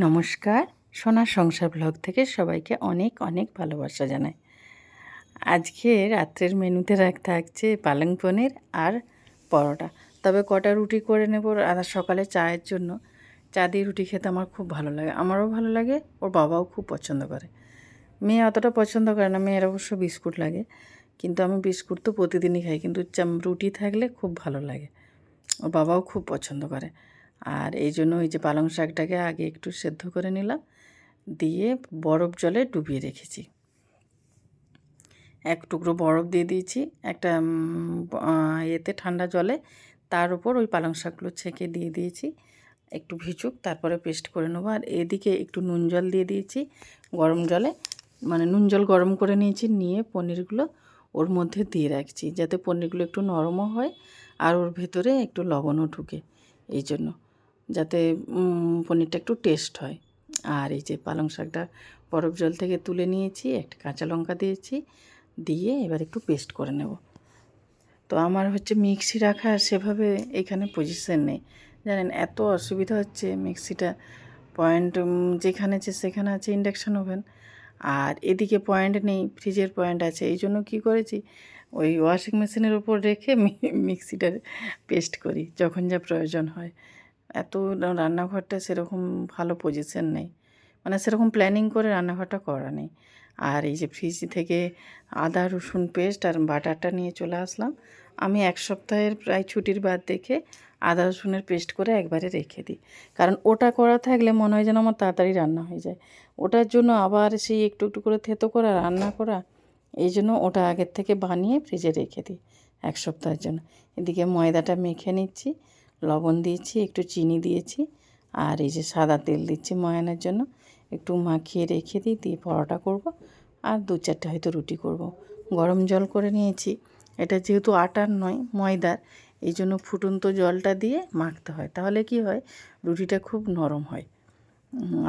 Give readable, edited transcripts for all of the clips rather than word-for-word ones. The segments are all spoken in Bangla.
নমস্কার, সোনার সংসার ব্লগ থেকে সবাইকে অনেক অনেক ভালোবাসা জানাই। আজকে রাত্রের মেনুতে থাকছে পালং পনির আর পরোটা। তবে কটা রুটি করে নেব আর সকালে চায়ের জন্য। চা দিয়ে রুটি খেতে আমার খুব ভালো লাগে, আমারও ভালো লাগে, ওর বাবাও খুব পছন্দ করে। মেয়ে অতটা পছন্দ করে না, মেয়ের অবশ্য বিস্কুট লাগে, কিন্তু আমি বিস্কুট তো প্রতিদিনই খাই, কিন্তু রুটি থাকলে খুব ভালো লাগে, ওর বাবাও খুব পছন্দ করে। আর এই জন্য ওই যে পালং শাকটাকে আগে একটু সেদ্ধ করে নিলাম, দিয়ে বরফ জলে ডুবিয়ে রেখেছি। এক টুকরো বরফ দিয়ে দিয়েছি একটা এতে ঠান্ডা জলে, তার উপর ওই পালং শাকগুলো ছেঁকে দিয়ে দিয়েছি, একটু ভিজুক, তারপরে পেস্ট করে নেবো। আর এদিকে একটু নুন জল দিয়ে দিয়েছি গরম জলে, মানে নুন জল গরম করে নিয়েছি, নিয়ে পনিরগুলো ওর মধ্যে দিয়ে রাখছি যাতে পনিরগুলো একটু নরমও হয় আর ওর ভেতরে একটু লবণও ঢুকে, এই জন্য যাতে পনিরটা একটু টেস্ট হয়। আর এই যে পালং শাকটা বরফ জল থেকে তুলে নিয়েছি, একটা কাঁচা লঙ্কা দিয়েছি, দিয়ে এবার একটু পেস্ট করে নেব। তো আমার হচ্ছে মিক্সি রাখা সেভাবে এখানে পজিশন নেই, জানেন এত অসুবিধা হচ্ছে। মিক্সিটা পয়েন্ট যেখানে আছে সেখানে আছে ইন্ডাকশান ওভেন, আর এদিকে পয়েন্ট নেই, ফ্রিজের পয়েন্ট আছে। এই জন্য কী করেছি, ওই ওয়াশিং মেশিনের উপর রেখে মিক্সিটা পেস্ট করি যখন যা প্রয়োজন হয়। এত রান্নাঘরটা সেরকম ভালো পজিশন নেই, মানে সেরকম প্ল্যানিং করে রান্নাঘরটা করা নেই। আর এই যে ফ্রিজ থেকে আদা রসুন পেস্ট আর বাটারটা নিয়ে চলে আসলাম। আমি এক সপ্তাহের প্রায় ছুটির বাদ দেখে আদা রসুনের পেস্ট করে একবারে রেখে দিই, কারণ ওটা করা থাকলে মনে হয় যেন আমার তাড়াতাড়ি রান্না হয়ে যায়। ওটার জন্য আবার সেই একটু একটু করে থেতো করা রান্না করা, এই জন্য ওটা আগের থেকে বানিয়ে ফ্রিজে রেখে দিই এক সপ্তাহের জন্য। এদিকে ময়দাটা মেখে নিচ্ছি, লবণ দিয়েছি, একটু চিনি দিয়েছি, আর এই যে সাদা তেল দিচ্ছি ময়ানের জন্য, একটু মাখিয়ে রেখে দিই, দিয়ে পরোটা করব আর 2-4টে হয়তো রুটি করব। গরম জল করে নিয়েছি, এটা যেহেতু আটার নয় ময়দার, এই জন্য ফুটন্ত জলটা দিয়ে মাখতে হয়, তাহলে কি হয় রুটিটা খুব নরম হয়।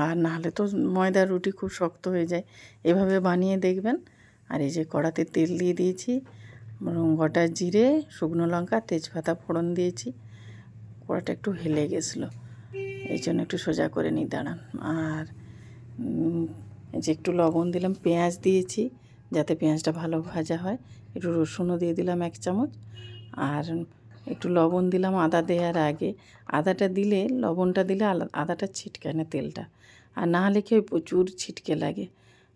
আর নাহলে তো ময়দার রুটি খুব শক্ত হয়ে যায়। এভাবে বানিয়ে দেখবেন। আর এই যে কড়াতে তেল দিয়ে দিয়েছি, গোটা জিরে, শুকনো লঙ্কা, তেজপাতা ফোড়ন দিয়েছি। কড়াটা একটু হেলে গেছিলো, এই জন্য একটু সোজা করে নিই, দাঁড়ান। আর এই যে একটু লবণ দিলাম, পেঁয়াজ দিয়েছি যাতে পেঁয়াজটা ভালো ভাজা হয়, একটু রসুনও দিয়ে দিলাম 1 চামচ, আর একটু লবণ দিলাম আদা দেওয়ার আগে। আদাটা দিলে, লবণটা দিলে আদাটা ছিটকায় না তেলটা, আর না হলে কি প্রচুর ছিটকে লাগে।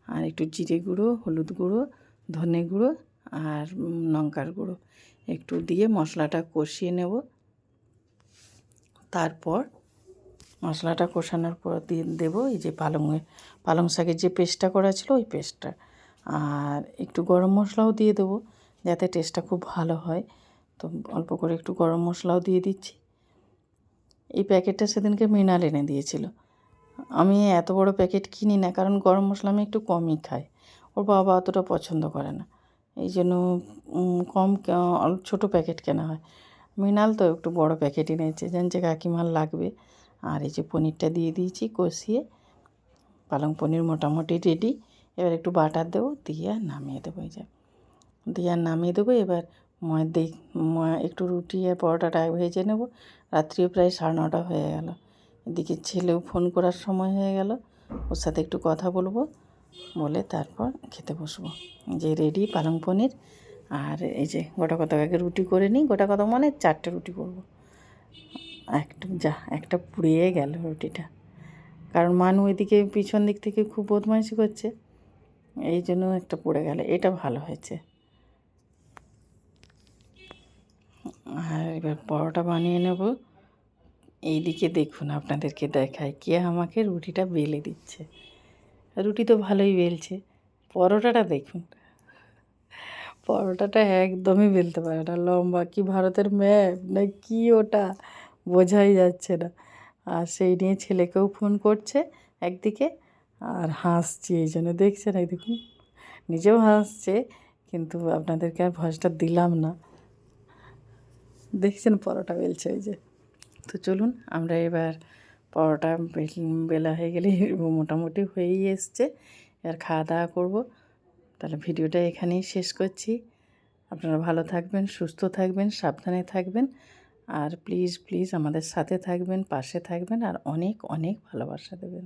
আর একটু জিরে গুঁড়ো, হলুদ গুঁড়ো, ধনে গুঁড়ো আর লঙ্কার গুঁড়ো একটু দিয়ে মশলাটা কষিয়ে নেব। তারপর মশলাটা কষানোর পর দিয়ে দেবো এই যে পালং শাকের যে পেস্টটা করা ছিল ওই পেস্টটা, আর একটু গরম মশলাও দিয়ে দেবো যাতে টেস্টটা খুব ভালো হয়। তো অল্প করে একটু গরম মশলাও দিয়ে দিচ্ছি। এই প্যাকেটটা সেদিনকে মৃণাল এনে দিয়েছিল। আমি এত বড় প্যাকেট কিনি না, কারণ গরম মশলা আমি একটু কমই খাই, ওর বাবা অতটা পছন্দ করে না, এই জন্য কম ছোটো প্যাকেট কেনা হয়। মৃণাল তো একটু বড় প্যাকেটই নিয়েছে, জানছে কাকিমার লাগবে। আর এই যে পনিরটা দিয়ে দিয়েছি কষিয়ে, পালং পনির মোটামুটি রেডি। এবার একটু বাটার দেবো, দিয়ে আর নামিয়ে দেবো, এই যে দিয়ে আর নামিয়ে দেবো। এবার একটু রুটি আর পরোটাটা ভেজে নেব। রাত্রিও প্রায় 9:30 হয়ে গেল। এদিকে ছেলেও ফোন করার সময় হয়ে গেল, ওর সাথে একটু কথা বলবো, বলে তারপর খেতে বসবো। যে রেডি পালং পনির। আর এই যে গোটা কতক আগে রুটি করে নিই, গোটা কতক মানে 4টে রুটি করব। একটা পুড়িয়ে গেল রুটিটা, কারণ মানু এদিকে পিছন দিক থেকে খুব বদমাইশি করছে, এই জন্য একটা পুড়ে গেল। এটা ভালো হয়েছে। আর এবার পরোটা বানিয়ে নেব। এইদিকে দেখুন, আপনাদেরকে দেখায় কে আমাকে রুটিটা বেলে দিচ্ছে। রুটি তো ভালোই বেলছে, পরোটাটা দেখুন, পরোটাটা একদমই বেলতে পারে না, লম্বা কি ভারতের ম্যাপ না কি ওটা, বোঝাই যাচ্ছে না। আর সেই নিয়ে ছেলেকেও ফোন করছে একদিকে, আর হাসছি, এই জন্য দেখছেন, এই দেখুন নিজেও হাসছে, কিন্তু আপনাদেরকে আর ভয়েসটা দিলাম না। দেখছেন পরোটা বেলছে ওই যে। তো চলুন আমরা এবার পরোটা বেলা হয়ে গেলে মোটামুটি হয়েই এসছে, এবার খাওয়া দাওয়া করবো। তাহলে ভিডিওটা এখানেই শেষ করছি। আপনারা ভালো থাকবেন, সুস্থ থাকবেন, সাবধানে থাকবেন, আর প্লিজ প্লিজ আমাদের সাথে থাকবেন, পাশে থাকবেন, আর অনেক অনেক ভালোবাসা দেবেন।